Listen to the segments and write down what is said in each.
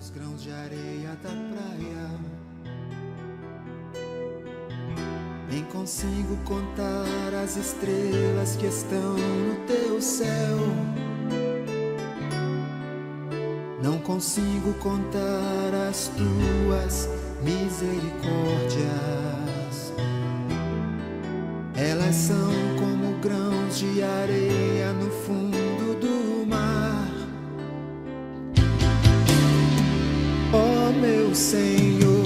os grãos de areia da praia. Nem consigo contar as estrelas que estão no teu céu. Não consigo contar as tuas misericórdias. Elas são como grãos de areia no fundo do mar. Ó meu Senhor,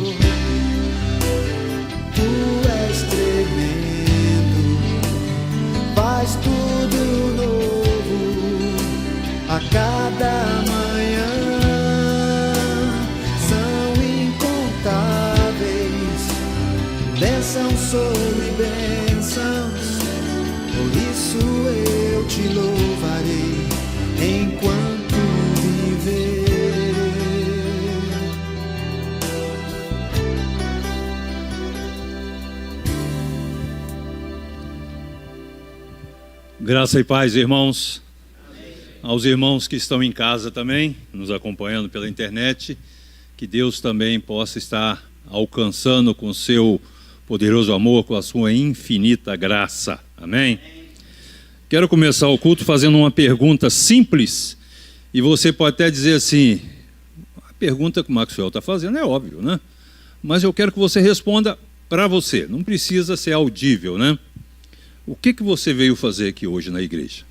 Tu és tremendo, faz tudo novo a cada manhã. São incontáveis bênçãos sobre bênçãos, por isso eu te louvarei enquanto viver. Graça e paz, irmãos. Amém. Aos irmãos que estão em casa também, nos acompanhando pela internet, que Deus também possa estar alcançando com o seu poderoso amor, com a sua infinita graça. Amém? Quero começar o culto fazendo uma pergunta simples, e você pode até dizer assim, a pergunta que o Maxwell está fazendo é óbvio, né? Mas eu quero que você responda para você, não precisa ser audível, né? O que você veio fazer aqui hoje na igreja?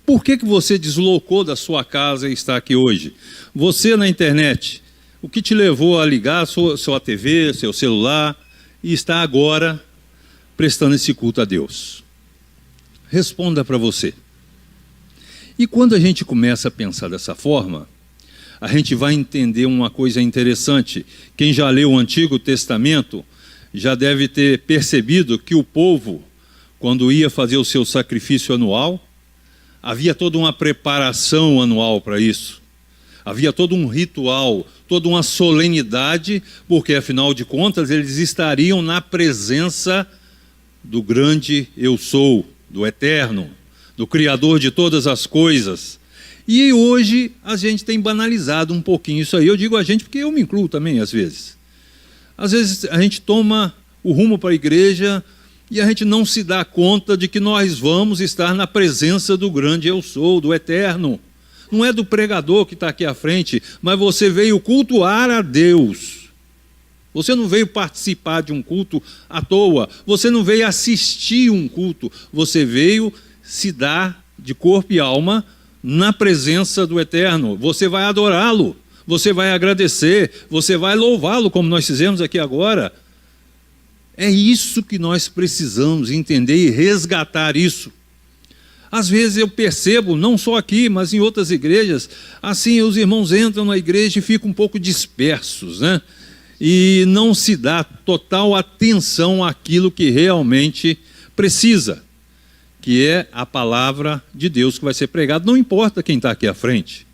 Por que você deslocou da sua casa e está aqui hoje? Você na internet, o que te levou a ligar sua TV, seu celular, e está agora prestando esse culto a Deus? Responda para você. E quando a gente começa a pensar dessa forma, a gente vai entender uma coisa interessante. Quem já leu o Antigo Testamento já deve ter percebido que o povo, quando ia fazer o seu sacrifício anual, havia toda uma preparação anual para isso. Havia todo um ritual, toda uma solenidade, porque afinal de contas eles estariam na presença do grande Eu Sou, do Eterno, do Criador de todas as coisas. E hoje a gente tem banalizado um pouquinho isso aí. Eu digo a gente porque eu me incluo também às vezes. Às vezes a gente toma o rumo para a igreja e a gente não se dá conta de que nós vamos estar na presença do grande Eu Sou, do Eterno. Não é do pregador que está aqui à frente, mas você veio cultuar a Deus. Você não veio participar de um culto à toa, você não veio assistir um culto, você veio se dar de corpo e alma na presença do Eterno. Você vai adorá-lo, você vai agradecer, você vai louvá-lo, como nós fizemos aqui agora. É isso que nós precisamos entender e resgatar isso. Às vezes eu percebo, não só aqui, mas em outras igrejas, assim, os irmãos entram na igreja e ficam um pouco dispersos, né? E não se dá total atenção àquilo que realmente precisa, que é a palavra de Deus que vai ser pregada, não importa quem está aqui à frente.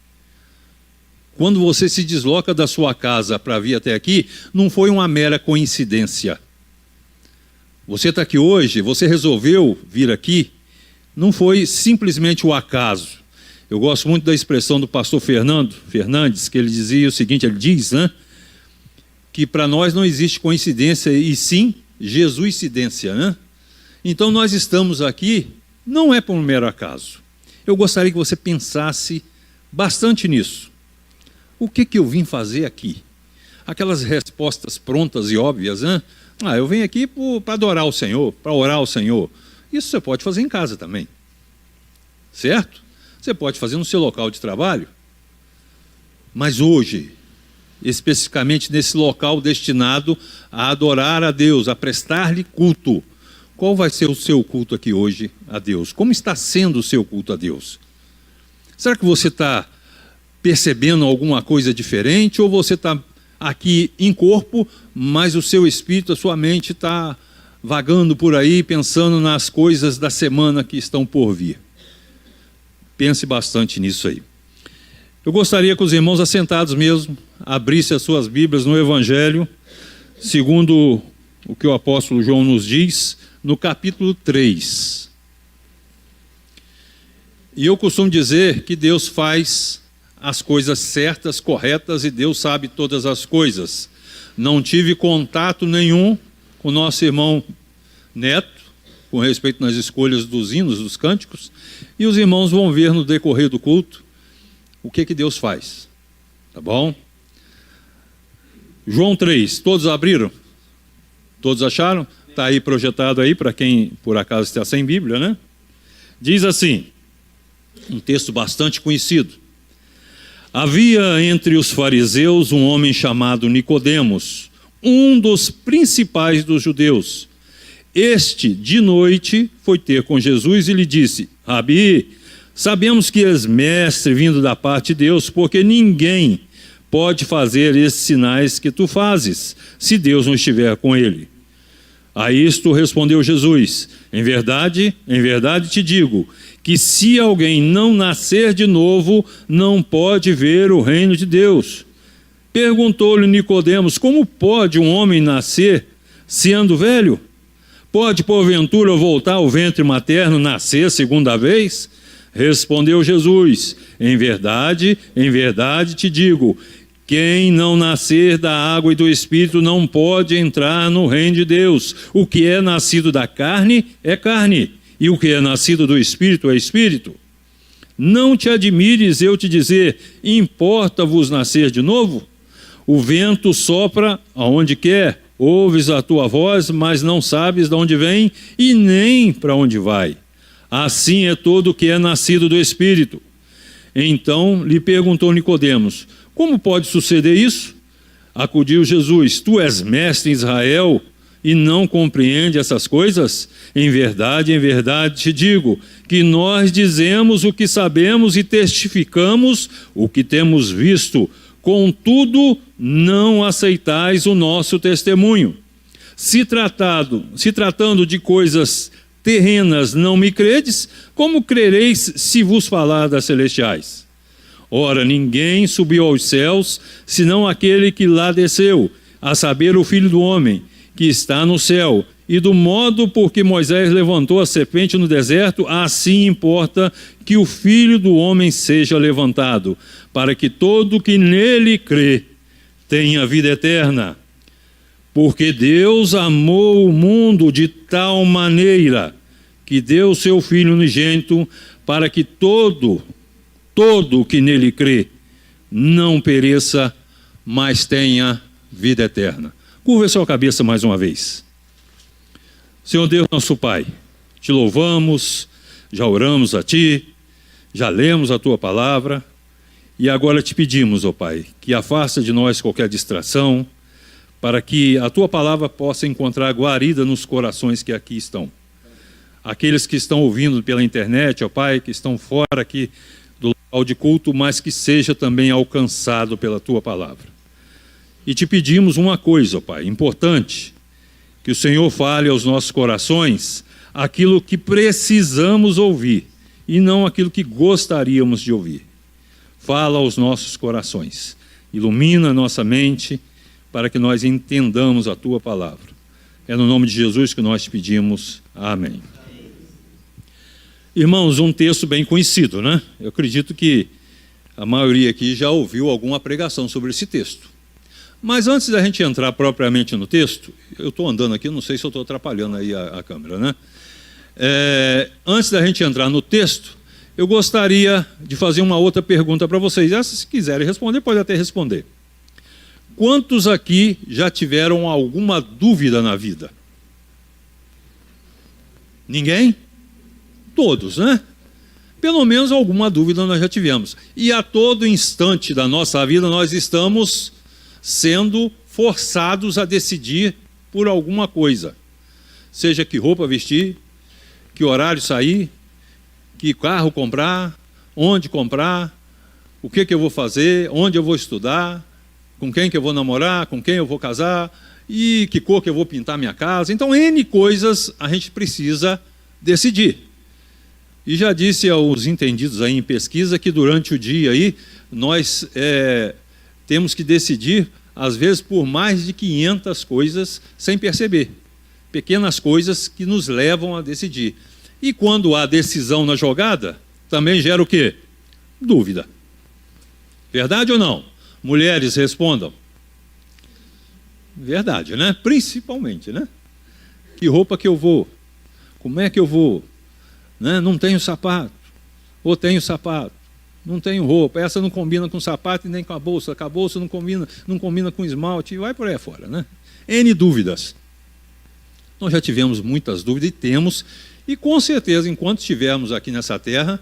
Quando você se desloca da sua casa para vir até aqui, não foi uma mera coincidência. Você está aqui hoje, você resolveu vir aqui, não foi simplesmente o acaso. Eu gosto muito da expressão do pastor Fernando Fernandes, que ele dizia o seguinte, ele diz, né, que para nós não existe coincidência, e sim Jesuscidência, né? Então nós estamos aqui, não é por um mero acaso. Eu gostaria que você pensasse bastante nisso. O que eu vim fazer aqui? Aquelas respostas prontas e óbvias, né? Eu venho aqui para adorar o Senhor, para orar ao Senhor. Isso você pode fazer em casa também, certo? Você pode fazer no seu local de trabalho. Mas hoje, especificamente nesse local destinado a adorar a Deus, a prestar-lhe culto, qual vai ser o seu culto aqui hoje a Deus? Como está sendo o seu culto a Deus? Será que você está percebendo alguma coisa diferente, ou você está aqui em corpo, mas o seu espírito, a sua mente está vagando por aí, pensando nas coisas da semana que estão por vir? Pense bastante nisso aí. Eu gostaria que os irmãos assentados mesmo abrissem as suas Bíblias no Evangelho, segundo o que o apóstolo João nos diz, no capítulo 3. E eu costumo dizer que Deus faz as coisas certas, corretas, e Deus sabe todas as coisas. Não tive contato nenhum com o nosso irmão Neto, com respeito nas escolhas dos hinos, dos cânticos, e os irmãos vão ver no decorrer do culto o que Deus faz. Tá bom? João 3, todos abriram? Todos acharam? Está aí projetado aí, para quem por acaso está sem Bíblia, né? Diz assim, um texto bastante conhecido. Havia entre os fariseus um homem chamado Nicodemos, um dos principais dos judeus. Este, de noite, foi ter com Jesus e lhe disse: Rabi, sabemos que és mestre vindo da parte de Deus, porque ninguém pode fazer esses sinais que tu fazes, se Deus não estiver com ele. A isto respondeu Jesus: em verdade te digo, que se alguém não nascer de novo, não pode ver o reino de Deus. Perguntou-lhe Nicodemos: como pode um homem nascer sendo velho? Pode, porventura, voltar ao ventre materno, nascer segunda vez? Respondeu Jesus: em verdade te digo, quem não nascer da água e do Espírito não pode entrar no reino de Deus. O que é nascido da carne é carne, e o que é nascido do Espírito é Espírito. Não te admires eu te dizer: importa-vos nascer de novo? O vento sopra aonde quer, ouves a tua voz, mas não sabes de onde vem e nem para onde vai. Assim é todo o que é nascido do Espírito. Então lhe perguntou Nicodemos: como pode suceder isso? Acudiu Jesus: tu és mestre em Israel e não compreende essas coisas? Em verdade te digo, que nós dizemos o que sabemos e testificamos o que temos visto, contudo não aceitais o nosso testemunho. Se tratando de coisas terrenas não me credes, como crereis se vos falar das celestiais? Ora, ninguém subiu aos céus, senão aquele que lá desceu, a saber, o Filho do Homem, que está no céu. E do modo por que Moisés levantou a serpente no deserto, assim importa que o Filho do Homem seja levantado, para que todo que nele crê tenha vida eterna. Porque Deus amou o mundo de tal maneira que deu o seu Filho unigênito, para que todo o que nele crê não pereça, mas tenha vida eterna. Curva a sua cabeça mais uma vez. Senhor Deus, nosso Pai, te louvamos, já oramos a Ti, já lemos a Tua palavra, e agora te pedimos, ó Pai, que afasta de nós qualquer distração, para que a Tua palavra possa encontrar guarida nos corações que aqui estão. Aqueles que estão ouvindo pela internet, ó Pai, que estão fora aqui do local de culto, mas que seja também alcançado pela Tua palavra. E te pedimos uma coisa, ó Pai, importante, que o Senhor fale aos nossos corações aquilo que precisamos ouvir e não aquilo que gostaríamos de ouvir. Fala aos nossos corações, ilumina a nossa mente para que nós entendamos a Tua palavra. É no nome de Jesus que nós te pedimos. Amém. Irmãos, um texto bem conhecido, né? Eu acredito que a maioria aqui já ouviu alguma pregação sobre esse texto. Mas antes da gente entrar propriamente no texto, eu estou andando aqui, não sei se eu estou atrapalhando aí a câmera, né? Antes da gente entrar no texto, eu gostaria de fazer uma outra pergunta para vocês. Essa, se quiserem responder, pode até responder. Quantos aqui já tiveram alguma dúvida na vida? Ninguém? Todos, né? Pelo menos alguma dúvida nós já tivemos. E a todo instante da nossa vida nós estamos sendo forçados a decidir por alguma coisa. Seja que roupa vestir, que horário sair, que carro comprar, onde comprar, o que eu vou fazer, onde eu vou estudar, com quem que eu vou namorar, com quem eu vou casar, e que cor que eu vou pintar minha casa. Então, N coisas a gente precisa decidir. E já disse aos entendidos aí em pesquisa que durante o dia aí nós temos que decidir, às vezes, por mais de 500 coisas sem perceber. Pequenas coisas que nos levam a decidir. E quando há decisão na jogada, também gera o quê? Dúvida. Verdade ou não? Mulheres, respondam. Verdade, né? Principalmente, né? Que roupa que eu vou? Como é que eu vou? Né? Não tenho sapato. Ou tenho sapato. Não tenho roupa. Essa não combina com sapato e nem com a bolsa. Com a bolsa não combina com esmalte. E vai por aí fora, né? N dúvidas. Nós já tivemos muitas dúvidas e temos. E com certeza, enquanto estivermos aqui nessa terra,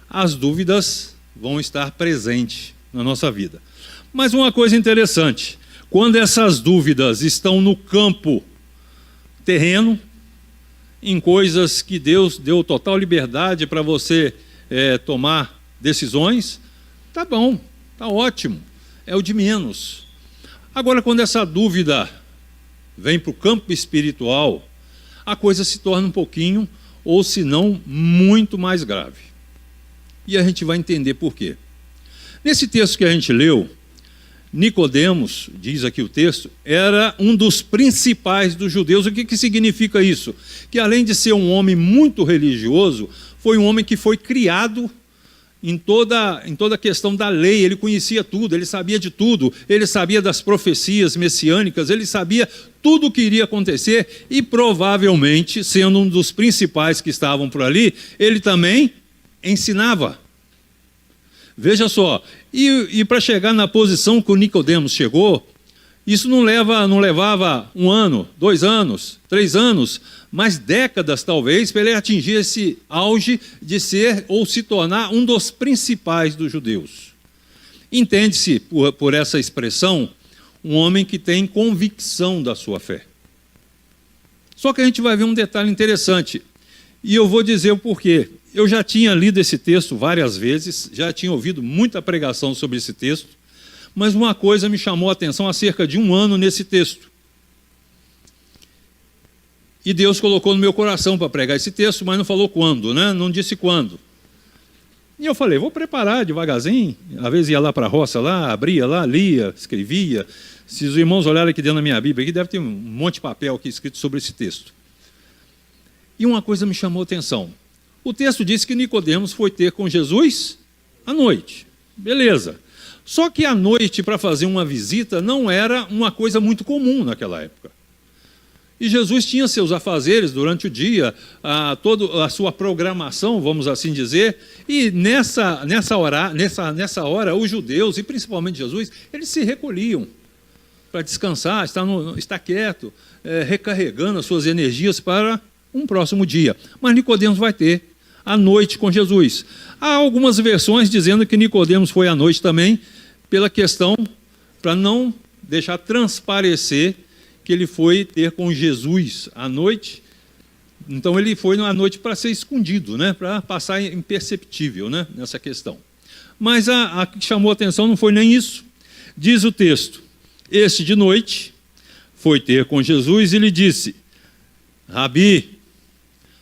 as dúvidas vão estar presentes na nossa vida. Mas uma coisa interessante, quando essas dúvidas estão no campo terreno, em coisas que Deus deu total liberdade para você tomar decisões, tá bom, tá ótimo, é o de menos. Agora, quando essa dúvida vem para o campo espiritual, a coisa se torna um pouquinho, ou se não, muito mais grave. E a gente vai entender por quê. Nesse texto que a gente leu, Nicodemos, diz aqui o texto, era um dos principais dos judeus. O que significa isso? Que além de ser um homem muito religioso, foi um homem que foi criado em toda a questão da lei. Ele conhecia tudo, ele sabia de tudo, ele sabia das profecias messiânicas, ele sabia tudo o que iria acontecer e provavelmente, sendo um dos principais que estavam por ali, ele também ensinava. Veja só, e para chegar na posição que o Nicodemos chegou, isso não levava 1 ano, 2 anos, 3 anos, mas décadas talvez, para ele atingir esse auge de ser ou se tornar um dos principais dos judeus. Entende-se por essa expressão, um homem que tem convicção da sua fé. Só que a gente vai ver um detalhe interessante, e eu vou dizer o porquê. Eu já tinha lido esse texto várias vezes, já tinha ouvido muita pregação sobre esse texto, mas uma coisa me chamou a atenção há cerca de 1 ano nesse texto. E Deus colocou no meu coração para pregar esse texto, mas não falou quando, né? Não disse quando. E eu falei, vou preparar devagarzinho. Às vezes ia lá para a roça, lá, abria lá, lia, escrevia. Se os irmãos olharem aqui dentro da minha Bíblia, aqui deve ter um monte de papel aqui escrito sobre esse texto. E uma coisa me chamou a atenção. O texto diz que Nicodemos foi ter com Jesus à noite. Beleza. Só que à noite, para fazer uma visita, não era uma coisa muito comum naquela época. E Jesus tinha seus afazeres durante o dia, toda a sua programação, vamos assim dizer, e nessa hora, os judeus, e principalmente Jesus, eles se recolhiam para descansar, estar quieto, recarregando as suas energias para um próximo dia. Mas Nicodemos vai ter à noite com Jesus. Há algumas versões dizendo que Nicodemos foi à noite também, pela questão, para não deixar transparecer que ele foi ter com Jesus à noite. Então ele foi à noite para ser escondido, né? Para passar imperceptível, né? Nessa questão. Mas a que chamou a atenção não foi nem isso. Diz o texto, este de noite foi ter com Jesus e lhe disse, Rabi,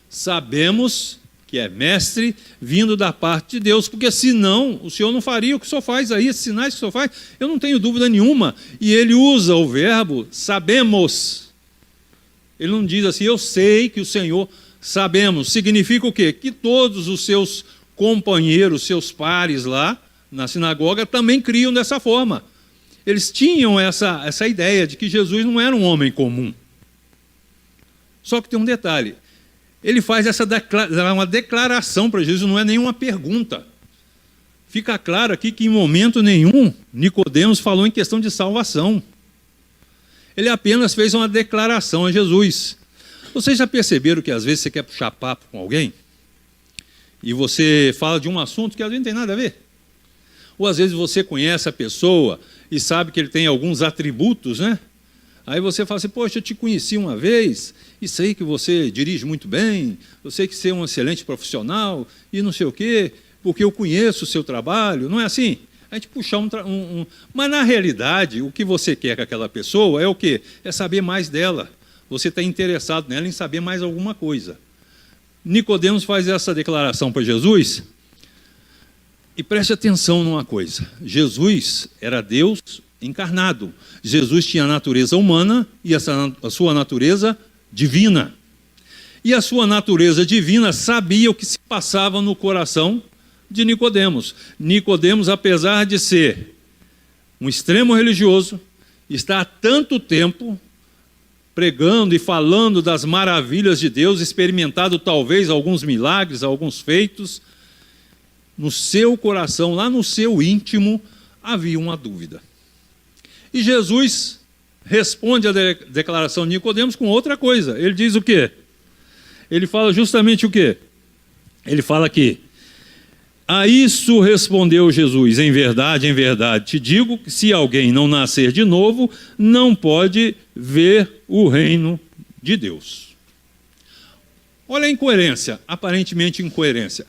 sabemos que é mestre vindo da parte de Deus, porque senão o Senhor não faria o que o Senhor faz aí, esses sinais que o Senhor faz, eu não tenho dúvida nenhuma. E ele usa o verbo sabemos. Ele não diz assim, eu sei que o Senhor, sabemos. Significa o quê? Que todos os seus companheiros, seus pares lá na sinagoga também criam dessa forma. Eles tinham essa ideia de que Jesus não era um homem comum. Só que tem um detalhe. Ele faz uma declaração para Jesus, não é nenhuma pergunta. Fica claro aqui que em momento nenhum Nicodemos falou em questão de salvação. Ele apenas fez uma declaração a Jesus. Vocês já perceberam que às vezes você quer puxar papo com alguém e você fala de um assunto que às vezes não tem nada a ver? Ou às vezes você conhece a pessoa e sabe que ele tem alguns atributos, né? Aí você fala assim, poxa, eu te conheci uma vez, e sei que você dirige muito bem, eu sei que você é um excelente profissional, e não sei o quê, porque eu conheço o seu trabalho, não é assim? A gente puxar Mas na realidade, o que você quer com aquela pessoa é o quê? É saber mais dela. Você está interessado nela em saber mais alguma coisa. Nicodemos faz essa declaração para Jesus, e preste atenção numa coisa, Jesus era Deus encarnado. Jesus tinha a natureza humana e a sua natureza divina. E a sua natureza divina sabia o que se passava no coração de Nicodemos. Nicodemos, apesar de ser um extremo religioso, está há tanto tempo pregando e falando das maravilhas de Deus, experimentado talvez alguns milagres, alguns feitos, no seu coração, lá no seu íntimo, havia uma dúvida. E Jesus responde à declaração de Nicodemos com outra coisa. Ele diz o quê? Ele fala justamente o quê? Ele fala aqui: a isso respondeu Jesus: em verdade, te digo que se alguém não nascer de novo, não pode ver o reino de Deus. Olha a incoerência, aparentemente incoerência.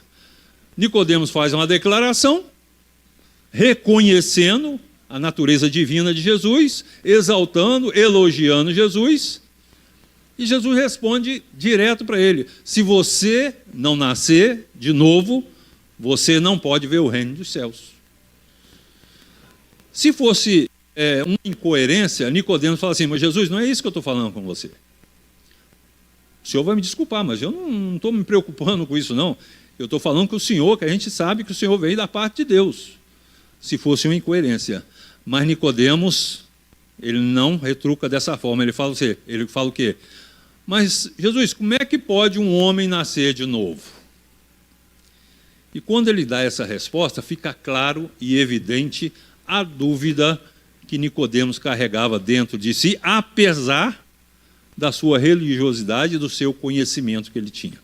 Nicodemos faz uma declaração, reconhecendo a natureza divina de Jesus, exaltando, elogiando Jesus, e Jesus responde direto para ele: se você não nascer de novo, você não pode ver o reino dos céus. Se fosse uma incoerência, Nicodemos fala assim: mas Jesus, não é isso que eu estou falando com você. O senhor vai me desculpar, mas eu não estou me preocupando com isso, não. Eu estou falando com o senhor, que a gente sabe que o senhor veio da parte de Deus. Se fosse uma incoerência. Mas Nicodemos, ele não retruca dessa forma. Ele fala o quê? Mas, Jesus, como é que pode um homem nascer de novo? E quando ele dá essa resposta, fica claro e evidente a dúvida que Nicodemos carregava dentro de si, apesar da sua religiosidade e do seu conhecimento que ele tinha.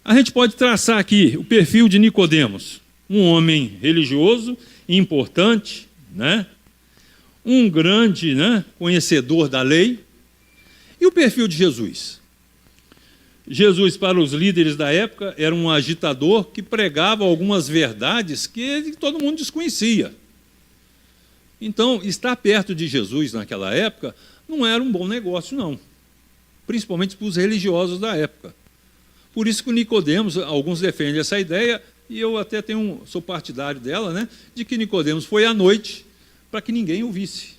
A gente pode traçar aqui o perfil de Nicodemos: um homem religioso, importante, né? Um grande, né, conhecedor da lei. E o perfil de Jesus? Jesus, para os líderes da época, era um agitador que pregava algumas verdades que todo mundo desconhecia. Então, estar perto de Jesus naquela época não era um bom negócio, não. Principalmente para os religiosos da época. Por isso que o Nicodemos, alguns defendem essa ideia, e eu até sou partidário dela, né, de que Nicodemos foi à noite para que ninguém o visse.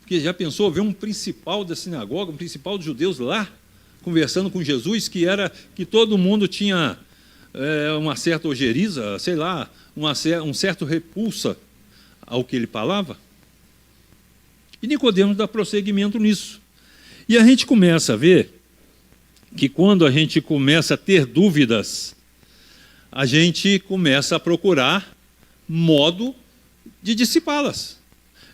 Porque já pensou ver um principal da sinagoga, um principal dos judeus lá, conversando com Jesus, que todo mundo tinha uma certa ojeriza, sei lá, um certo repulsa ao que ele falava? E Nicodemos dá prosseguimento nisso. E a gente começa a ver que quando a gente começa a ter dúvidas, a gente começa a procurar modo de dissipá-las.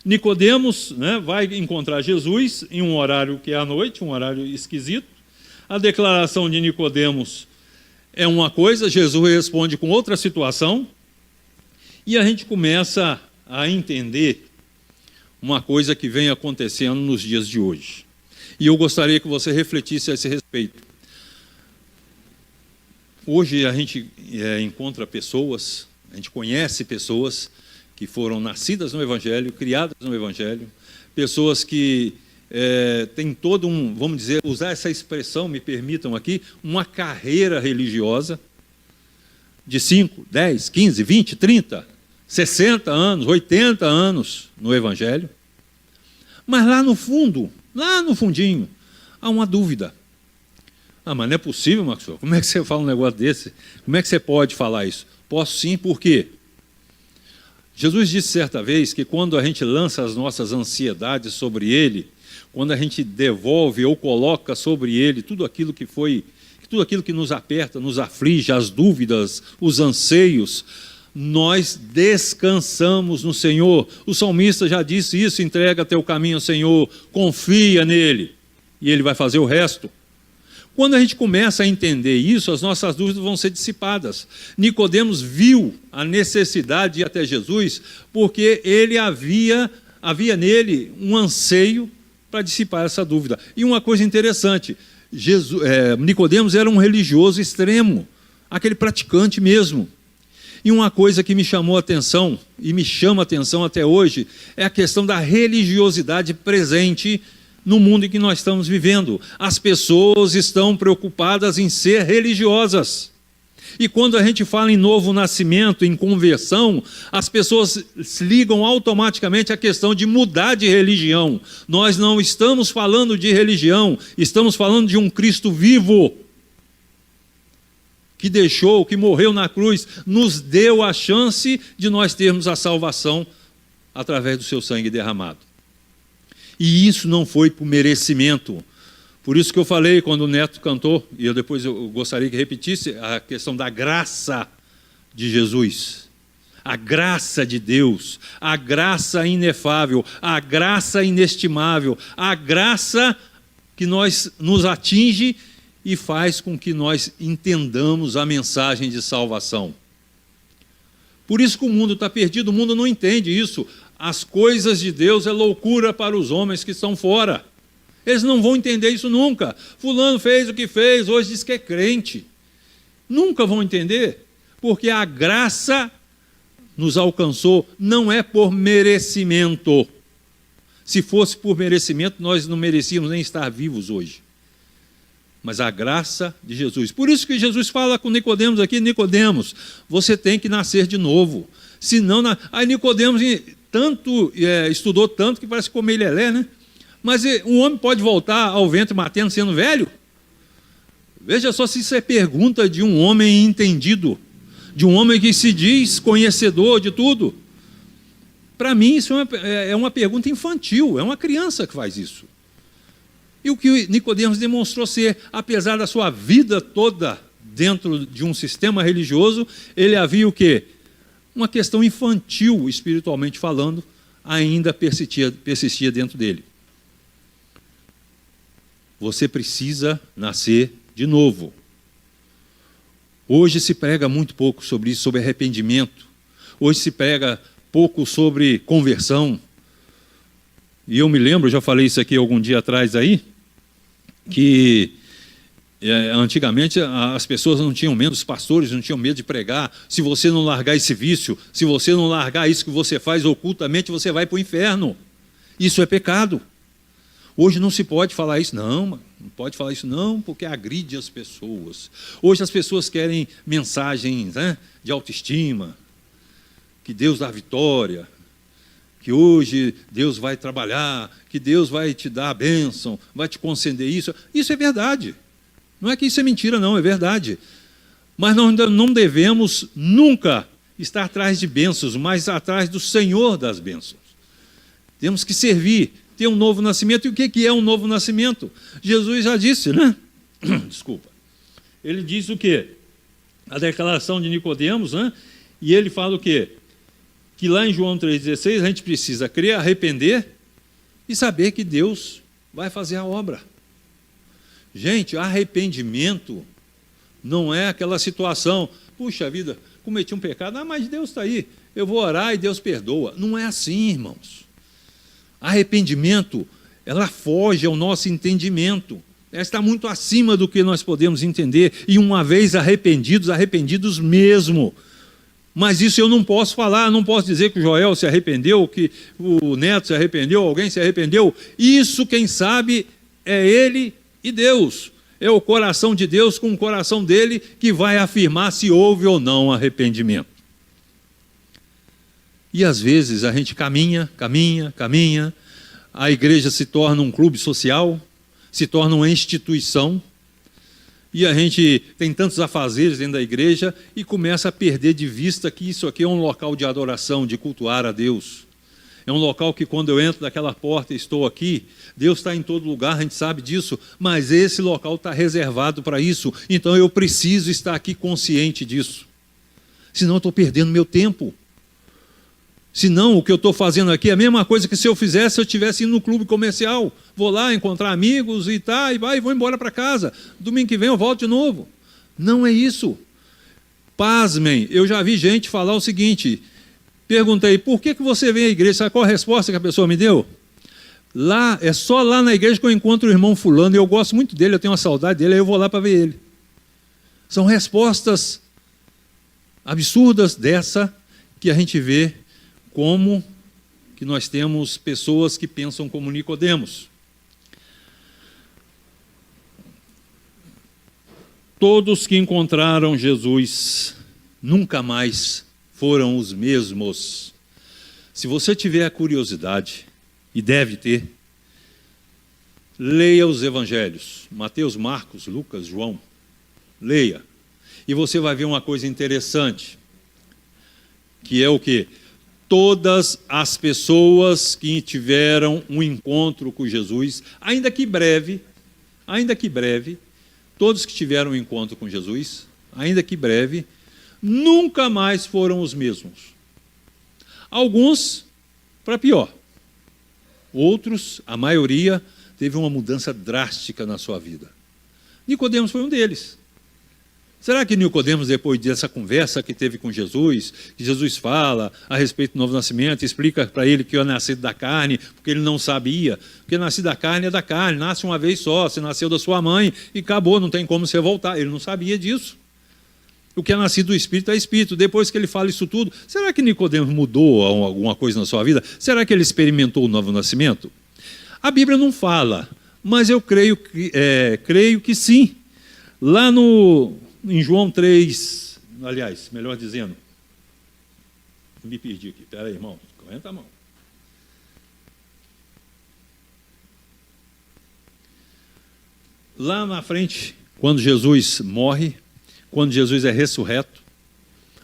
Nicodemos, né, vai encontrar Jesus em um horário que é à noite, um horário esquisito. A declaração de Nicodemos é uma coisa, Jesus responde com outra situação, e a gente começa a entender uma coisa que vem acontecendo nos dias de hoje. E eu gostaria que você refletisse a esse respeito. Hoje a gente encontra pessoas, a gente conhece pessoas que foram nascidas no Evangelho, criadas no Evangelho, pessoas que têm todo vamos dizer, usar essa expressão, me permitam aqui, uma carreira religiosa de 5, 10, 15, 20, 30, 60 anos, 80 anos no Evangelho. Mas lá no fundo, lá no fundinho, há uma dúvida. Ah, mas não é possível, Maxwell, como é que você fala um negócio desse? Como é que você pode falar isso? Posso sim, por quê? Jesus disse certa vez que quando a gente lança as nossas ansiedades sobre Ele, quando a gente devolve ou coloca sobre Ele tudo aquilo que nos aperta, nos aflige, as dúvidas, os anseios, nós descansamos no Senhor. O salmista já disse isso: entrega teu caminho ao Senhor, confia nele, e Ele vai fazer o resto. Quando a gente começa a entender isso, as nossas dúvidas vão ser dissipadas. Nicodemos viu a necessidade de ir até Jesus, porque ele havia nele um anseio para dissipar essa dúvida. E uma coisa interessante, Nicodemos era um religioso extremo, aquele praticante mesmo. E uma coisa que me chamou a atenção, e me chama a atenção até hoje, é a questão da religiosidade presente no mundo em que nós estamos vivendo. As pessoas estão preocupadas em ser religiosas. E quando a gente fala em novo nascimento, em conversão, as pessoas se ligam automaticamente à questão de mudar de religião. Nós não estamos falando de religião, estamos falando de um Cristo vivo. que deixou, que morreu na cruz, nos deu a chance de nós termos a salvação através do seu sangue derramado. E isso não foi por merecimento. Por isso que eu falei quando o Neto cantou, e depois eu gostaria que repetisse, a questão da graça de Jesus. A graça de Deus, a graça inefável, a graça inestimável, a graça que nos atinge e faz com que nós entendamos a mensagem de salvação. Por isso que o mundo está perdido, o mundo não entende isso. As coisas de Deus é loucura para os homens que estão fora. Eles não vão entender isso nunca. Fulano fez o que fez, hoje diz que é crente. Nunca vão entender, porque a graça nos alcançou, não é por merecimento. Se fosse por merecimento, nós não merecíamos nem estar vivos hoje. Mas a graça de Jesus. Por isso que Jesus fala com Nicodemos aqui, Nicodemos, você tem que nascer de novo. Senão, aí Nicodemos estudou tanto que parece comer lelé, né? Mas um homem pode voltar ao ventre materno sendo velho? Veja só se isso é pergunta de um homem entendido, de um homem que se diz conhecedor de tudo. Para mim, isso é uma pergunta infantil, é uma criança que faz isso. E o que Nicodemos demonstrou ser, apesar da sua vida toda dentro de um sistema religioso, ele havia o quê? Uma questão infantil, espiritualmente falando, ainda persistia dentro dele. Você precisa nascer de novo. Hoje se prega muito pouco sobre isso, sobre arrependimento. Hoje se prega pouco sobre conversão. E eu me lembro, já falei isso aqui algum dia atrás aí, que antigamente as pessoas não tinham medo, os pastores não tinham medo de pregar. Se você não largar esse vício, se você não largar isso que você faz ocultamente, você vai para o inferno. Isso é pecado. Hoje não se pode falar isso, não pode falar isso não, porque agride as pessoas. Hoje as pessoas querem mensagens, né, de autoestima, que Deus dá vitória, que hoje Deus vai trabalhar, que Deus vai te dar a bênção, vai te conceder isso. Isso é verdade. Não é que isso é mentira, não, é verdade. Mas nós não devemos nunca estar atrás de bênçãos, mas atrás do Senhor das bênçãos. Temos que servir, ter um novo nascimento. E o que é um novo nascimento? Jesus já disse, né? Desculpa. Ele diz o quê? A declaração de Nicodemos, né? E ele fala o quê? Que lá em João 3,16 a gente precisa crer, arrepender e saber que Deus vai fazer a obra. Gente, arrependimento não é aquela situação, puxa vida, cometi um pecado, mas Deus está aí, eu vou orar e Deus perdoa. Não é assim, irmãos. Arrependimento, ela foge ao nosso entendimento. Ela está muito acima do que nós podemos entender. E uma vez arrependidos, arrependidos mesmo. Mas isso eu não posso falar, não posso dizer que o Joel se arrependeu, que o Neto se arrependeu, alguém se arrependeu. Isso, quem sabe, é ele e Deus. É o coração de Deus com o coração dele que vai afirmar se houve ou não arrependimento. E às vezes a gente caminha, a igreja se torna um clube social, se torna uma instituição, e a gente tem tantos afazeres dentro da igreja e começa a perder de vista que isso aqui é um local de adoração, de cultuar a Deus. É um local que quando eu entro daquela porta e estou aqui, Deus está em todo lugar, a gente sabe disso, mas esse local está reservado para isso, então eu preciso estar aqui consciente disso. Senão eu estou perdendo meu tempo. Senão, o que eu estou fazendo aqui é a mesma coisa que se eu fizesse se eu estivesse indo no clube comercial. Vou lá encontrar amigos e vou embora para casa. Domingo que vem eu volto de novo. Não é isso. Pasmem, eu já vi gente falar o seguinte, perguntei, por que você vem à igreja? Sabe qual a resposta que a pessoa me deu? É só lá na igreja que eu encontro o irmão fulano, e eu gosto muito dele, eu tenho uma saudade dele, aí eu vou lá para ver ele. São respostas absurdas dessa que a gente vê como que nós temos pessoas que pensam como Nicodemos. Todos que encontraram Jesus nunca mais foram os mesmos. Se você tiver a curiosidade, e deve ter, leia os evangelhos, Mateus, Marcos, Lucas, João, leia. E você vai ver uma coisa interessante, que é o quê? Todas as pessoas que tiveram um encontro com Jesus, ainda que breve, todos que tiveram um encontro com Jesus, ainda que breve, nunca mais foram os mesmos. Alguns para pior. Outros, a maioria, teve uma mudança drástica na sua vida. Nicodemos foi um deles. Será que Nicodemos, depois dessa conversa que teve com Jesus, que Jesus fala a respeito do novo nascimento, explica para ele que é nascido da carne, porque ele não sabia, porque nascido da carne é da carne, nasce uma vez só, você nasceu da sua mãe e acabou, não tem como você voltar. Ele não sabia disso. O que é nascido do Espírito é Espírito. Depois que ele fala isso tudo, será que Nicodemos mudou alguma coisa na sua vida? Será que ele experimentou o novo nascimento? A Bíblia não fala, mas eu creio que sim. Lá em João 3, aliás, melhor dizendo, me perdi aqui, espera aí, irmão, aguenta a mão. Lá na frente, quando Jesus morre, quando Jesus é ressurreto,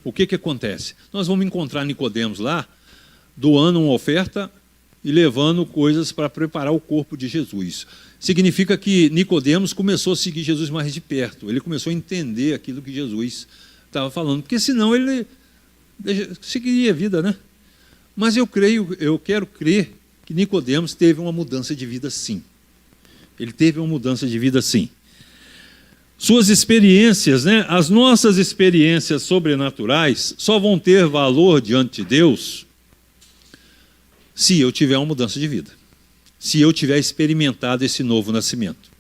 o que acontece? Nós vamos encontrar Nicodemos lá, doando uma oferta e levando coisas para preparar o corpo de Jesus. Significa que Nicodemos começou a seguir Jesus mais de perto, ele começou a entender aquilo que Jesus estava falando, porque senão ele seguiria a vida, né? Mas eu quero crer que Nicodemos teve uma mudança de vida sim. Ele teve uma mudança de vida sim. Suas experiências, né? As nossas experiências sobrenaturais só vão ter valor diante de Deus se eu tiver uma mudança de vida, se eu tiver experimentado esse novo nascimento.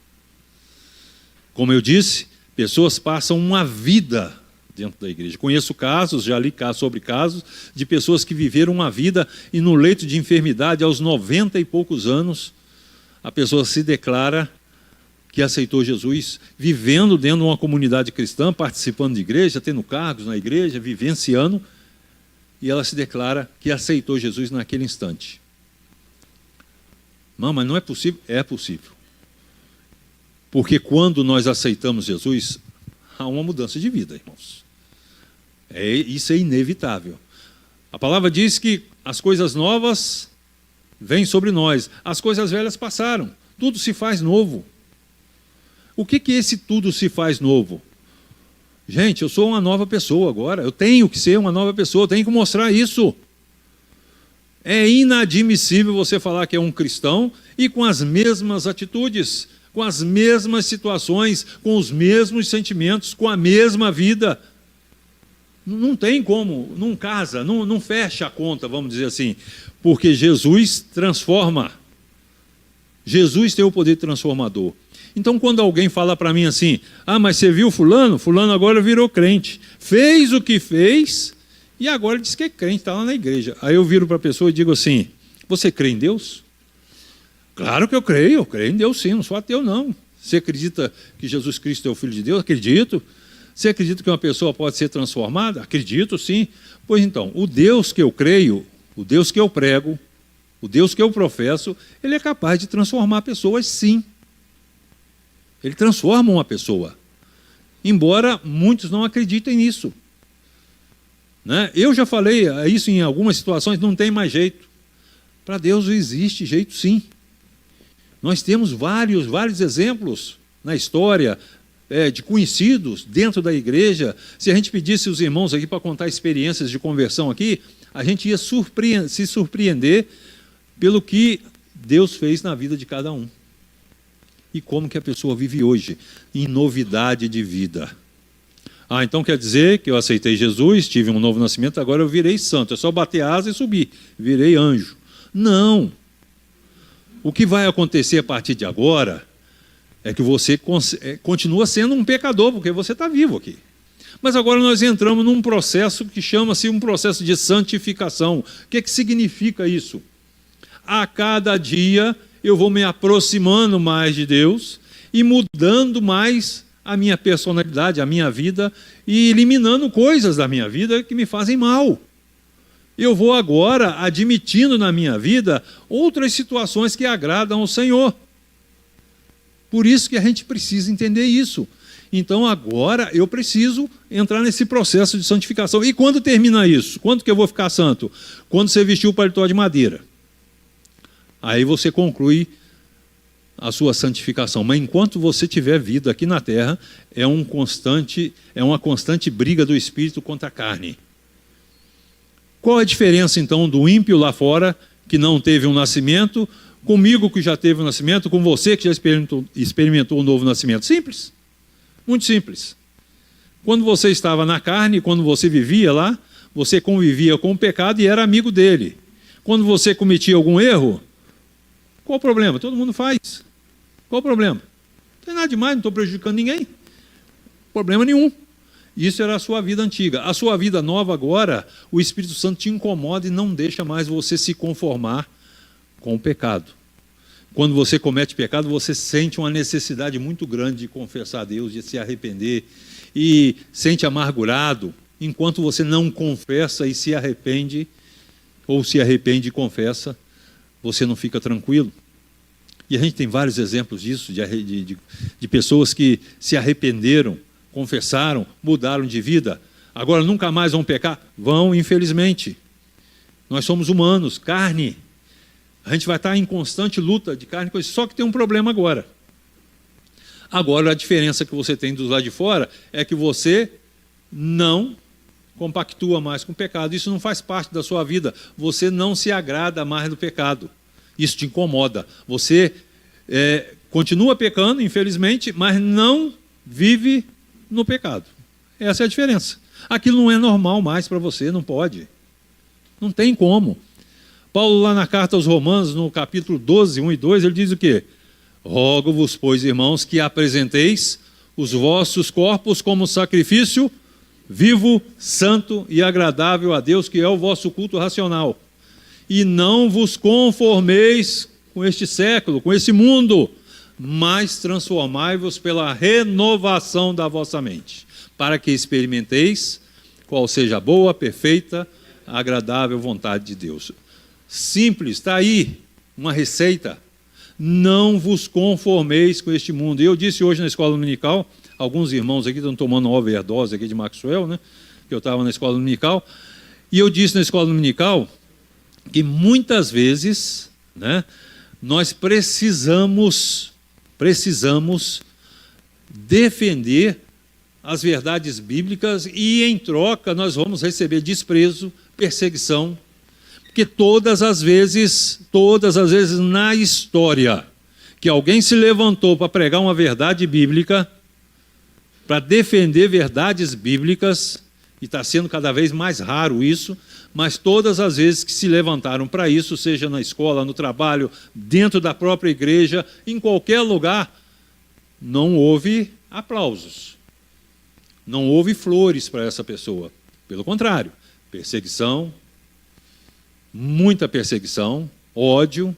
Como eu disse, pessoas passam uma vida dentro da igreja. Conheço casos, já li sobre casos, de pessoas que viveram uma vida e no leito de enfermidade, aos 90 e poucos anos, a pessoa se declara que aceitou Jesus, vivendo dentro de uma comunidade cristã, participando de igreja, tendo cargos na igreja, vivenciando, e ela se declara que aceitou Jesus naquele instante. Não, mas não é possível? É possível. Porque quando nós aceitamos Jesus, há uma mudança de vida, irmãos. Isso é inevitável. A palavra diz que as coisas novas vêm sobre nós, as coisas velhas passaram, tudo se faz novo. O que esse tudo se faz novo? Gente, eu sou uma nova pessoa agora, eu tenho que ser uma nova pessoa, eu tenho que mostrar isso. É inadmissível você falar que é um cristão e com as mesmas atitudes, com as mesmas situações, com os mesmos sentimentos, com a mesma vida. Não tem como, não casa, não fecha a conta, vamos dizer assim, porque Jesus transforma. Jesus tem o poder transformador. Então, quando alguém fala para mim assim, mas você viu fulano? Fulano agora virou crente. Fez o que fez e agora diz que é crente, está lá na igreja. Aí eu viro para a pessoa e digo assim, você crê em Deus? Claro que eu creio em Deus sim, não sou ateu não. Você acredita que Jesus Cristo é o Filho de Deus? Acredito. Você acredita que uma pessoa pode ser transformada? Acredito sim. Pois então, o Deus que eu creio, o Deus que eu prego, o Deus que eu professo, ele é capaz de transformar pessoas sim. Ele transforma uma pessoa, embora muitos não acreditem nisso. Né? Eu já falei isso em algumas situações, não tem mais jeito. Para Deus existe jeito sim. Nós temos vários exemplos na história de conhecidos dentro da igreja. Se a gente pedisse os irmãos aqui para contar experiências de conversão aqui, a gente ia se surpreender pelo que Deus fez na vida de cada um. E como que a pessoa vive hoje, em novidade de vida. Então quer dizer que eu aceitei Jesus, tive um novo nascimento, agora eu virei santo, é só bater asa e subir, virei anjo. Não. O que vai acontecer a partir de agora é que você continua sendo um pecador, porque você está vivo aqui. Mas agora nós entramos num processo que chama-se um processo de santificação. O que significa isso? A cada dia eu vou me aproximando mais de Deus e mudando mais a minha personalidade, a minha vida, e eliminando coisas da minha vida que me fazem mal. Eu vou agora admitindo na minha vida outras situações que agradam ao Senhor. Por isso que a gente precisa entender isso. Então agora eu preciso entrar nesse processo de santificação. E quando termina isso? Quando que eu vou ficar santo? Quando você vestir o paletó de madeira. Aí você conclui a sua santificação. Mas enquanto você tiver vida aqui na terra, é uma constante briga do espírito contra a carne. Qual a diferença então do ímpio lá fora, que não teve um nascimento, comigo que já teve um nascimento, com você que já experimentou um novo nascimento? Simples, muito simples. Quando você estava na carne, quando você vivia lá, você convivia com o pecado e era amigo dele. Quando você cometia algum erro, qual o problema? Todo mundo faz. Qual o problema? Não tem nada demais, não estou prejudicando ninguém. Problema nenhum. Isso era a sua vida antiga. A sua vida nova agora, o Espírito Santo te incomoda e não deixa mais você se conformar com o pecado. Quando você comete pecado, você sente uma necessidade muito grande de confessar a Deus, de se arrepender, e sente amargurado, enquanto você não confessa e se arrepende, ou se arrepende e confessa, você não fica tranquilo. E a gente tem vários exemplos disso, de pessoas que se arrependeram, confessaram, mudaram de vida, agora nunca mais vão pecar? Vão, infelizmente. Nós somos humanos, carne. A gente vai estar em constante luta de carne, só que tem um problema agora. Agora, a diferença que você tem do lado de fora é que você não compactua mais com o pecado. Isso não faz parte da sua vida. Você não se agrada mais do pecado. Isso te incomoda. Você continua pecando, infelizmente, mas não vive no pecado. Essa é a diferença. Aquilo não é normal mais para você, não pode. Não tem como. Paulo, lá na carta aos Romanos, no capítulo 12, 1 e 2, ele diz o quê? Rogo-vos, pois, irmãos, que apresenteis os vossos corpos como sacrifício vivo, santo e agradável a Deus, que é o vosso culto racional. E não vos conformeis com este século, com esse mundo, mas transformai-vos pela renovação da vossa mente, para que experimenteis qual seja a boa, perfeita, agradável vontade de Deus. Simples, está aí uma receita. Não vos conformeis com este mundo. Eu disse hoje na escola dominical, alguns irmãos aqui estão tomando uma overdose aqui de Maxwell, né? Que eu estava na escola dominical, e eu disse na escola dominical que muitas vezes, né, nós precisamos defender as verdades bíblicas e, em troca, nós vamos receber desprezo, perseguição, porque todas as vezes na história que alguém se levantou para pregar uma verdade bíblica, para defender verdades bíblicas, e está sendo cada vez mais raro isso, mas todas as vezes que se levantaram para isso, seja na escola, no trabalho, dentro da própria igreja, em qualquer lugar, não houve aplausos, não houve flores para essa pessoa. Pelo contrário, perseguição, muita perseguição, ódio.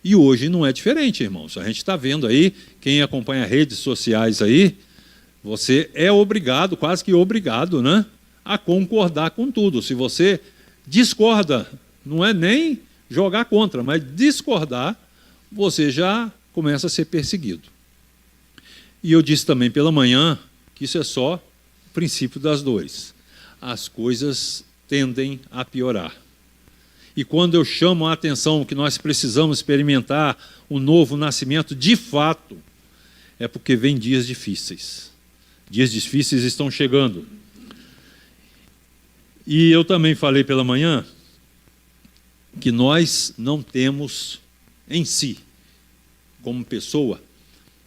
E hoje não é diferente, irmãos. A gente está vendo aí, quem acompanha redes sociais aí, você é obrigado, quase que obrigado, né, a concordar com tudo. Se você discorda, não é nem jogar contra, mas discordar, você já começa a ser perseguido. E eu disse também pela manhã que isso é só o princípio das dores. As coisas tendem a piorar. E quando eu chamo a atenção que nós precisamos experimentar um novo nascimento, de fato, é porque vem dias difíceis. Dias difíceis estão chegando. E eu também falei pela manhã que nós não temos em si, como pessoa,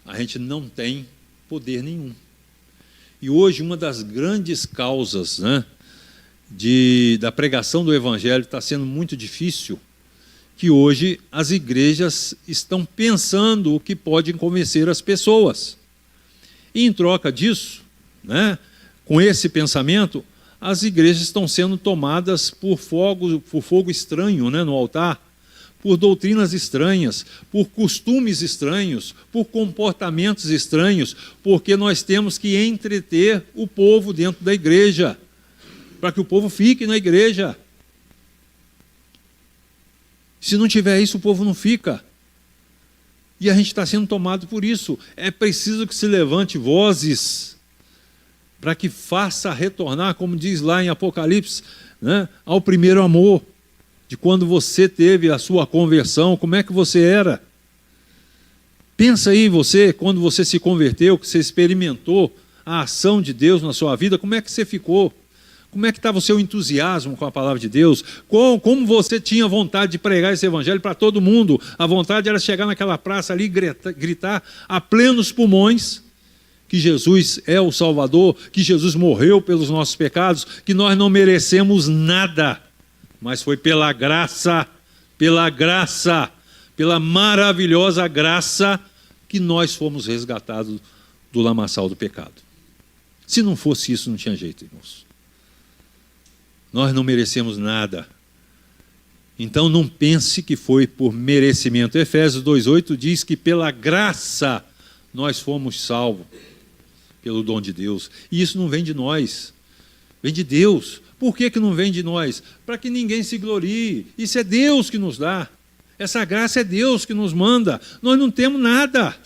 a gente não tem poder nenhum. E hoje uma das grandes causas, né, da pregação do Evangelho está sendo muito difícil, que hoje as igrejas estão pensando o que pode convencer as pessoas. E em troca disso, né, com esse pensamento, as igrejas estão sendo tomadas por fogo estranho, né, no altar, por doutrinas estranhas, por costumes estranhos, por comportamentos estranhos, porque nós temos que entreter o povo dentro da igreja, para que o povo fique na igreja. Se não tiver isso, o povo não fica. E a gente está sendo tomado por isso. É preciso que se levante vozes para que faça retornar, como diz lá em Apocalipse, né, ao primeiro amor, de quando você teve a sua conversão, como é que você era. Pensa aí você, quando você se converteu, que você experimentou a ação de Deus na sua vida, como é que você ficou? Como é que estava o seu entusiasmo com a palavra de Deus? Como você tinha vontade de pregar esse evangelho para todo mundo? A vontade era chegar naquela praça ali e gritar a plenos pulmões que Jesus é o Salvador, que Jesus morreu pelos nossos pecados, que nós não merecemos nada, mas foi pela graça, pela maravilhosa graça, que nós fomos resgatados do lamaçal do pecado. Se não fosse isso, não tinha jeito, irmãos. Nós não merecemos nada. Então não pense que foi por merecimento. Efésios 2,8 diz que pela graça nós fomos salvos, pelo dom de Deus. E isso não vem de nós, vem de Deus. Por que não vem de nós? Para que ninguém se glorie. Isso é Deus que nos dá. Essa graça é Deus que nos manda. Nós não temos nada.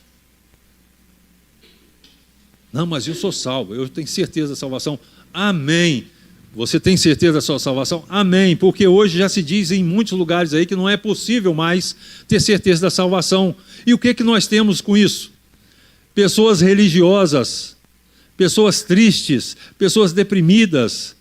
Não, mas eu sou salvo, eu tenho certeza da salvação. Amém. Você tem certeza da sua salvação? Amém. Porque hoje já se diz em muitos lugares aí que não é possível mais ter certeza da salvação. E o que nós temos com isso? Pessoas religiosas, pessoas tristes, pessoas deprimidas,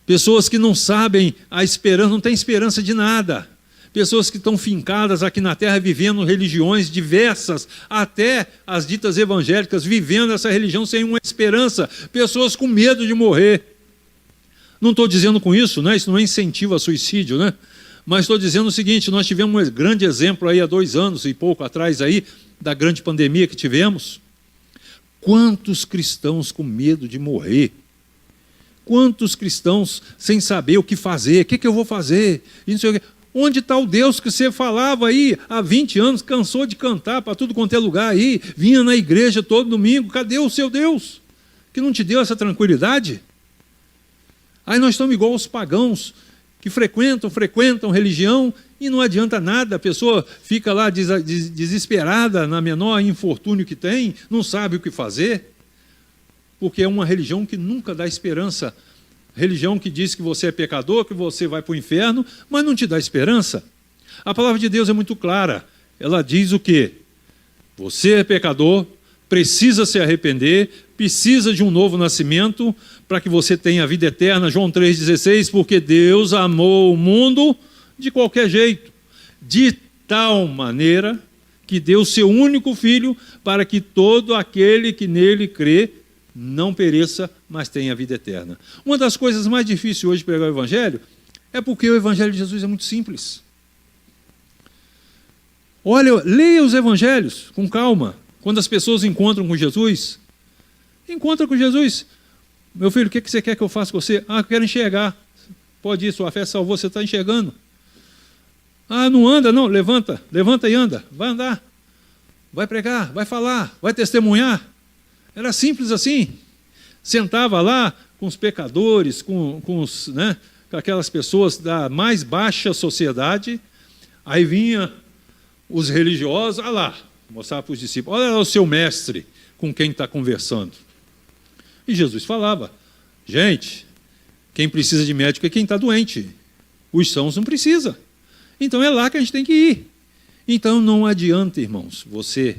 pessoas que não sabem a esperança, não têm esperança de nada. Pessoas que estão fincadas aqui na terra, vivendo religiões diversas, até as ditas evangélicas, vivendo essa religião sem uma esperança. Pessoas com medo de morrer. Não estou dizendo com isso, né? Isso não é incentivo a suicídio, né? Mas estou dizendo o seguinte, nós tivemos um grande exemplo aí há 2 anos e pouco atrás aí, da grande pandemia que tivemos. Quantos cristãos com medo de morrer? Quantos cristãos sem saber o que fazer? O que eu vou fazer? E não sei o quê. Onde está o Deus que você falava aí há 20 anos, cansou de cantar para tudo quanto é lugar aí, vinha na igreja todo domingo, cadê o seu Deus? Que não te deu essa tranquilidade? Aí nós estamos igual aos pagãos, que frequentam religião e não adianta nada, a pessoa fica lá desesperada na menor infortúnio que tem, não sabe o que fazer, porque é uma religião que nunca dá esperança. Religião que diz que você é pecador, que você vai para o inferno, mas não te dá esperança. A palavra de Deus é muito clara. Ela diz o quê? Você é pecador, precisa se arrepender, precisa de um novo nascimento para que você tenha a vida eterna. João 3,16, porque Deus amou o mundo de qualquer jeito, de tal maneira que deu seu único filho para que todo aquele que nele crê não pereça, mas tenha a vida eterna. Uma das coisas mais difíceis hoje de pregar o Evangelho é porque o Evangelho de Jesus é muito simples. Olha, leia os Evangelhos com calma. Quando as pessoas encontram com Jesus, encontra com Jesus. Meu filho, o que você quer que eu faça com você? Ah, eu quero enxergar. Pode ir, sua fé salvou, você está enxergando. Ah, não anda, não, levanta e anda. Vai andar, vai pregar, vai falar, vai testemunhar. Era simples assim. Sentava lá com os pecadores, com aquelas pessoas da mais baixa sociedade. Aí vinha os religiosos, olha lá, mostrar para os discípulos, olha lá o seu mestre com quem está conversando. E Jesus falava, gente, quem precisa de médico é quem está doente. Os sãos não precisa. Então é lá que a gente tem que ir. Então não adianta, irmãos, você...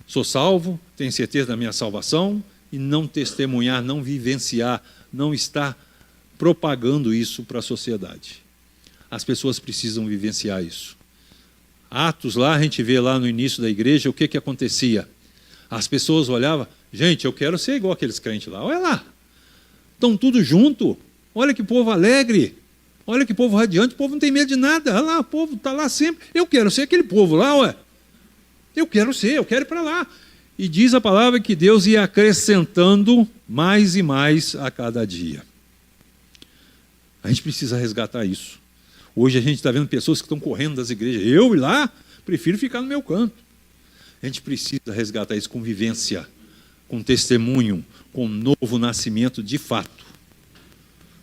Sou salvo, tenho certeza da minha salvação, e não testemunhar, não vivenciar, não estar propagando isso para a sociedade. As pessoas precisam vivenciar isso. Atos lá, a gente vê lá no início da igreja, o que acontecia? As pessoas olhavam, gente, eu quero ser igual aqueles crentes lá, olha lá, estão tudo junto, olha que povo alegre, olha que povo radiante, o povo não tem medo de nada, olha lá, o povo está lá sempre, eu quero ser aquele povo lá, ué. Eu quero ir para lá. E diz a palavra que Deus ia acrescentando mais e mais a cada dia. A gente precisa resgatar isso. Hoje a gente está vendo pessoas que estão correndo das igrejas. Eu ir lá, prefiro ficar no meu canto. A gente precisa resgatar isso com vivência, com testemunho, com novo nascimento de fato.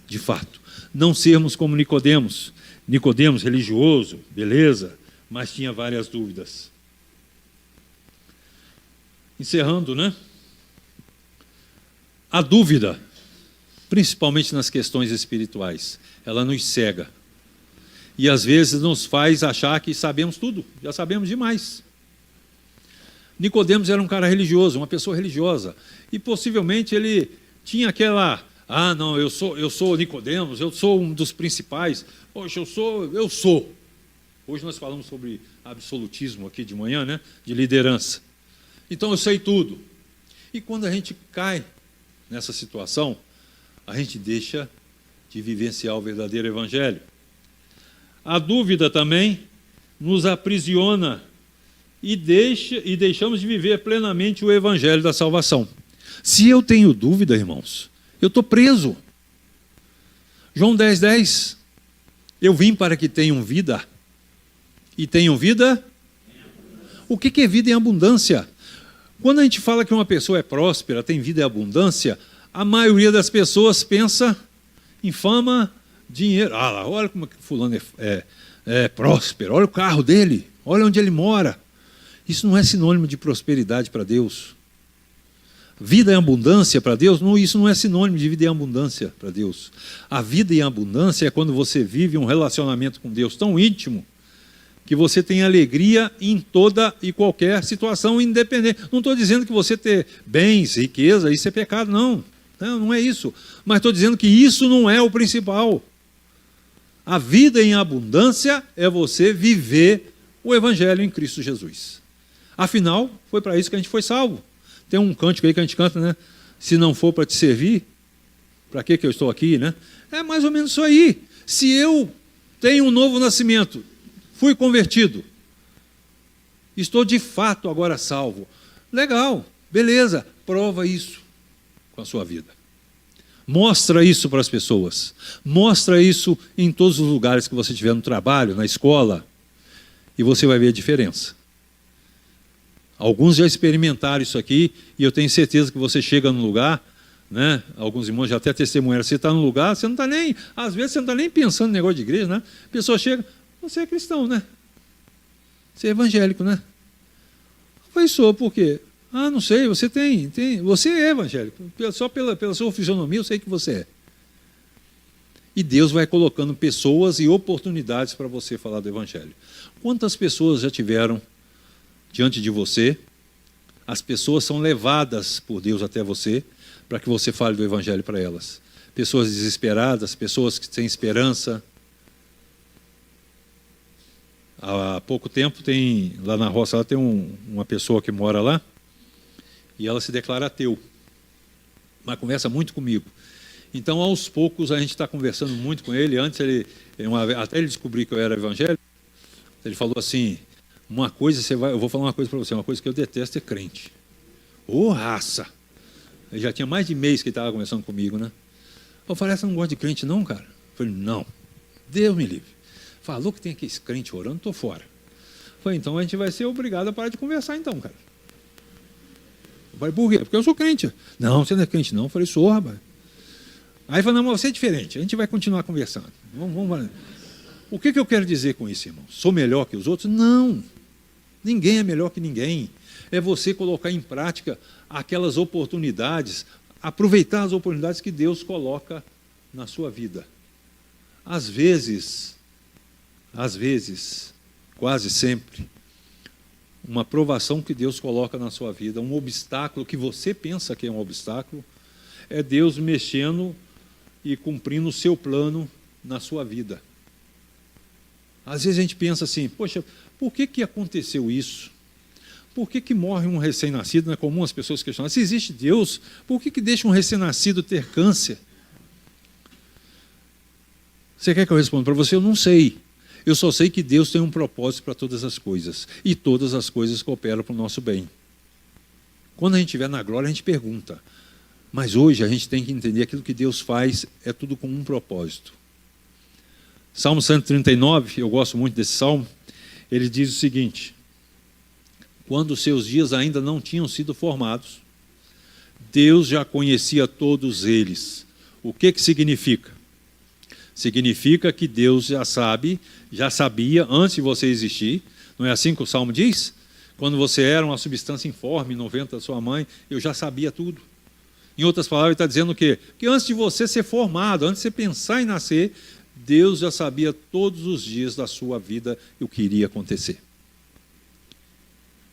De fato. Não sermos como Nicodemos. Nicodemos religioso, beleza, mas tinha várias dúvidas. Encerrando, né? A dúvida, principalmente nas questões espirituais, ela nos cega. E às vezes nos faz achar que sabemos tudo, já sabemos demais. Nicodemos era um cara religioso, uma pessoa religiosa. E possivelmente ele tinha aquela... não, eu sou Nicodemos, eu sou um dos principais. Poxa, eu sou. Hoje nós falamos sobre absolutismo aqui de manhã, né? De liderança. Então eu sei tudo. E quando a gente cai nessa situação, a gente deixa de vivenciar o verdadeiro evangelho. A dúvida também nos aprisiona e deixamos de viver plenamente o evangelho da salvação. Se eu tenho dúvida, irmãos, eu estou preso. João 10:10. Eu vim para que tenham vida. E tenham vida? O que é vida em abundância? Quando a gente fala que uma pessoa é próspera, tem vida em abundância, a maioria das pessoas pensa em fama, dinheiro. Olha como que fulano é próspero, olha o carro dele, olha onde ele mora. Isso não é sinônimo de prosperidade para Deus. Vida em abundância para Deus, isso não é sinônimo de vida em abundância para Deus. A vida em abundância é quando você vive um relacionamento com Deus tão íntimo que você tem alegria em toda e qualquer situação, independente. Não estou dizendo que você ter bens, riqueza, isso é pecado, não. Não é isso. Mas estou dizendo que isso não é o principal. A vida em abundância é você viver o evangelho em Cristo Jesus. Afinal, foi para isso que a gente foi salvo. Tem um cântico aí que a gente canta, né? Se não for para te servir, para que eu estou aqui, né? É mais ou menos isso aí. Se eu tenho um novo nascimento, fui convertido, estou de fato agora salvo. Legal, beleza, prova isso com a sua vida. Mostra isso para as pessoas. Mostra isso em todos os lugares que você estiver, no trabalho, na escola, e você vai ver a diferença. Alguns já experimentaram isso aqui, e eu tenho certeza que você chega num lugar, né? Alguns irmãos já até testemunharam, você está num lugar, você não está nem, às vezes você não está nem pensando no negócio de igreja, né? A pessoa chega, você é cristão, né? Você é evangélico, né? Eu falei, sou, por quê? Não sei, você você é evangélico, só pela sua fisionomia eu sei que você é. E Deus vai colocando pessoas e oportunidades para você falar do evangelho. Quantas pessoas já tiveram diante de você? As pessoas são levadas por Deus até você para que você fale do evangelho para elas. Pessoas desesperadas, pessoas que têm esperança. Há pouco tempo lá na roça tem uma pessoa que mora lá e ela se declara ateu, mas conversa muito comigo. Então, aos poucos, a gente está conversando muito com ele. Antes, até ele descobrir que eu era evangélico, ele falou assim, eu vou falar uma coisa para você, uma coisa que eu detesto é crente. Ô raça! Ele já tinha mais de mês que ele estava conversando comigo, né? Eu falei, você não gosta de crente não, cara? Eu falei, não, Deus me livre. Falou que tem aqueles crentes orando, estou fora. Eu falei, então a gente vai ser obrigado a parar de conversar então, cara. Eu falei, por quê? Porque eu sou crente. Não, você não é crente não. Eu falei, sou, rapaz. Aí ele falou, não, mas você é diferente, a gente vai continuar conversando. Vamos. O que eu quero dizer com isso, irmão? Sou melhor que os outros? Não. Ninguém é melhor que ninguém. É você colocar em prática aquelas oportunidades, aproveitar as oportunidades que Deus coloca na sua vida. Às vezes, quase sempre, uma provação que Deus coloca na sua vida, um obstáculo que você pensa que é um obstáculo, é Deus mexendo e cumprindo o seu plano na sua vida. Às vezes a gente pensa assim, poxa, por que aconteceu isso? Por que morre um recém-nascido? Não é comum as pessoas questionarem, se existe Deus, por que deixa um recém-nascido ter câncer? Você quer que eu responda para você? Eu não sei. Eu só sei que Deus tem um propósito para todas as coisas. E todas as coisas cooperam para o nosso bem. Quando a gente estiver na glória, a gente pergunta. Mas hoje a gente tem que entender aquilo que Deus faz é tudo com um propósito. Salmo 139, eu gosto muito desse salmo, ele diz o seguinte, quando os seus dias ainda não tinham sido formados, Deus já conhecia todos eles. O que significa? Significa que Deus já sabia antes de você existir, não é assim que o salmo diz? Quando você era uma substância informe, 90 da sua mãe, eu já sabia tudo. Em outras palavras, ele está dizendo o quê? Que antes de você ser formado, antes de você pensar em nascer, Deus já sabia todos os dias da sua vida o que iria acontecer.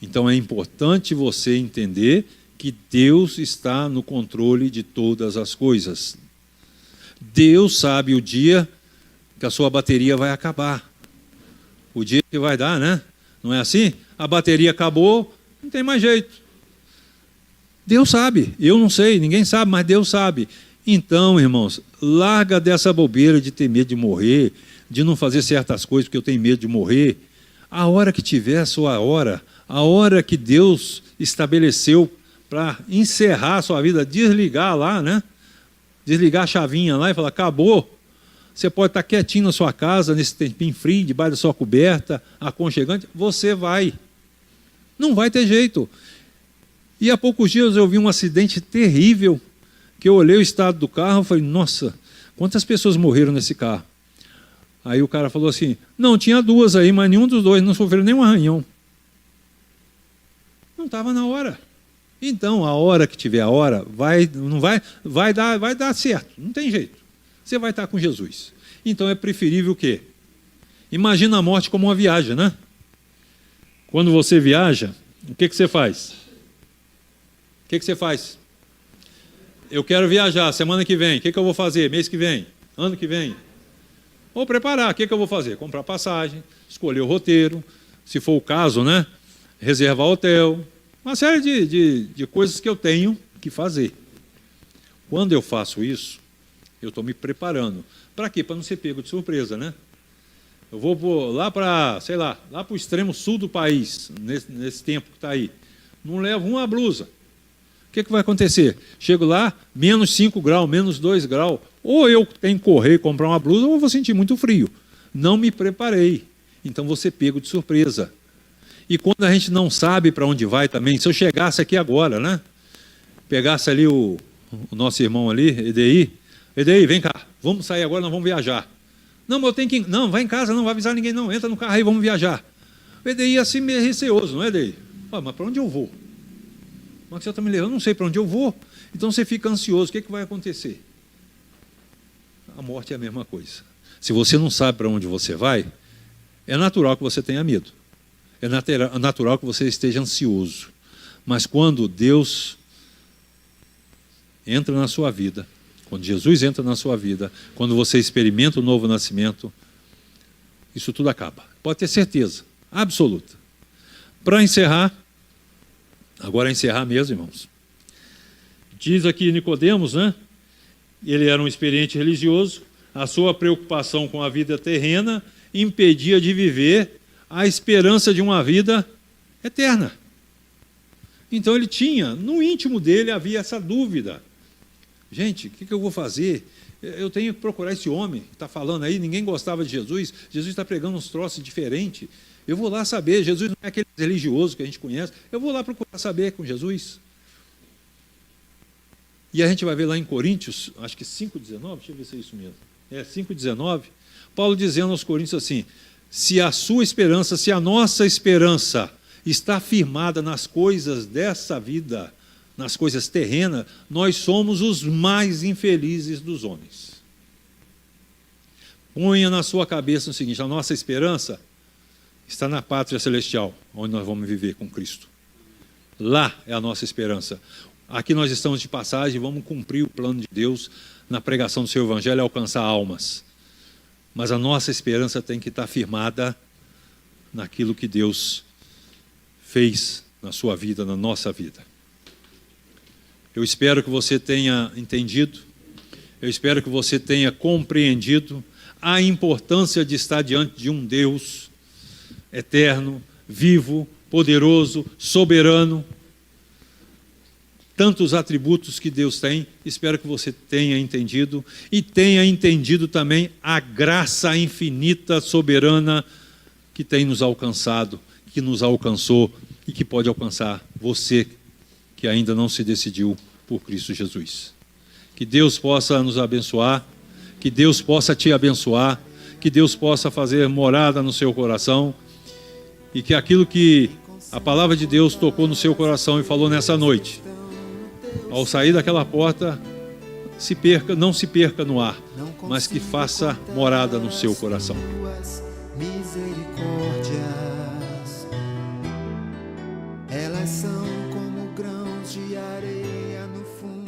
Então é importante você entender que Deus está no controle de todas as coisas. Deus sabe o dia que a sua bateria vai acabar. O dia que vai dar, né? Não é assim? A bateria acabou, não tem mais jeito. Deus sabe, eu não sei, ninguém sabe, mas Deus sabe. Então, irmãos, larga dessa bobeira de ter medo de morrer, de não fazer certas coisas porque eu tenho medo de morrer. A hora que tiver a sua hora, a hora que Deus estabeleceu para encerrar a sua vida, desligar lá, né? Desligar a chavinha lá e falar, acabou. Você pode estar quietinho na sua casa, nesse tempinho frio, debaixo da sua coberta, aconchegante, você vai. Não vai ter jeito. E há poucos dias eu vi um acidente terrível, que eu olhei o estado do carro e falei, nossa, quantas pessoas morreram nesse carro? Aí o cara falou assim, não, tinha duas aí, mas nenhum dos dois não sofreu nenhum arranhão. Não estava na hora. Então, a hora que tiver a hora, vai dar certo, não tem jeito. Você vai estar com Jesus. Então é preferível o quê? Imagina a morte como uma viagem, né? Quando você viaja, o que você faz? O que você faz? Eu quero viajar semana que vem, o que eu vou fazer? Mês que vem? Ano que vem? Vou preparar, o que eu vou fazer? Comprar passagem, escolher o roteiro, se for o caso, né? Reservar hotel, uma série de coisas que eu tenho que fazer. Quando eu faço isso, eu estou me preparando. Para quê? Para não ser pego de surpresa, né? Eu vou lá para, sei lá para o extremo sul do país, nesse tempo que está aí. Não levo uma blusa. O que vai acontecer? Chego lá, menos 5 graus, menos 2 graus. Ou eu tenho que correr e comprar uma blusa, ou eu vou sentir muito frio. Não me preparei. Então vou ser pego de surpresa. E quando a gente não sabe para onde vai também, se eu chegasse aqui agora, né? Pegasse ali o nosso irmão ali, EDI, vem cá, vamos sair agora, nós vamos viajar. Não, mas eu tenho que... Não, vai em casa, não vai avisar ninguém não, entra no carro aí, vamos viajar. O EDI é assim meio receoso, não é, EDI? Mas para onde eu vou? Mas você está me levando, eu não sei para onde eu vou. Então você fica ansioso, o que vai acontecer? A morte é a mesma coisa. Se você não sabe para onde você vai, é natural que você tenha medo. É natural que você esteja ansioso. Mas quando Deus entra na sua vida, quando Jesus entra na sua vida, quando você experimenta o novo nascimento, isso tudo acaba. Pode ter certeza, absoluta. Para encerrar, agora encerrar mesmo, irmãos. Diz aqui Nicodemos, né? Ele era um experiente religioso, a sua preocupação com a vida terrena impedia de viver a esperança de uma vida eterna. Então ele tinha, no íntimo dele havia essa dúvida. Gente, o que eu vou fazer? Eu tenho que procurar esse homem que está falando aí, ninguém gostava de Jesus, Jesus está pregando uns troços diferentes. Eu vou lá saber, Jesus não é aquele religioso que a gente conhece, eu vou lá procurar saber com Jesus. E a gente vai ver lá em Coríntios, acho que 5,19, deixa eu ver se é isso mesmo. 5,19, Paulo dizendo aos Coríntios assim, se a sua esperança, se a nossa esperança está firmada nas coisas dessa vida, nas coisas terrenas, nós somos os mais infelizes dos homens. Ponha na sua cabeça o seguinte, a nossa esperança está na pátria celestial, onde nós vamos viver com Cristo. Lá é a nossa esperança. Aqui nós estamos de passagem, vamos cumprir o plano de Deus na pregação do seu evangelho e alcançar almas. Mas a nossa esperança tem que estar firmada naquilo que Deus fez na sua vida, na nossa vida. Eu espero que você tenha entendido, eu espero que você tenha compreendido a importância de estar diante de um Deus eterno, vivo, poderoso, soberano. Tantos atributos que Deus tem, espero que você tenha entendido e tenha entendido também a graça infinita, soberana que tem nos alcançado, que nos alcançou e que pode alcançar você que ainda não se decidiu por Cristo Jesus. Que Deus possa nos abençoar, que Deus possa te abençoar, que Deus possa fazer morada no seu coração e que aquilo que a palavra de Deus tocou no seu coração e falou nessa noite: ao sair daquela porta, não se perca no ar, mas que faça morada no seu coração. Misericórdias, elas são como grãos de areia no fundo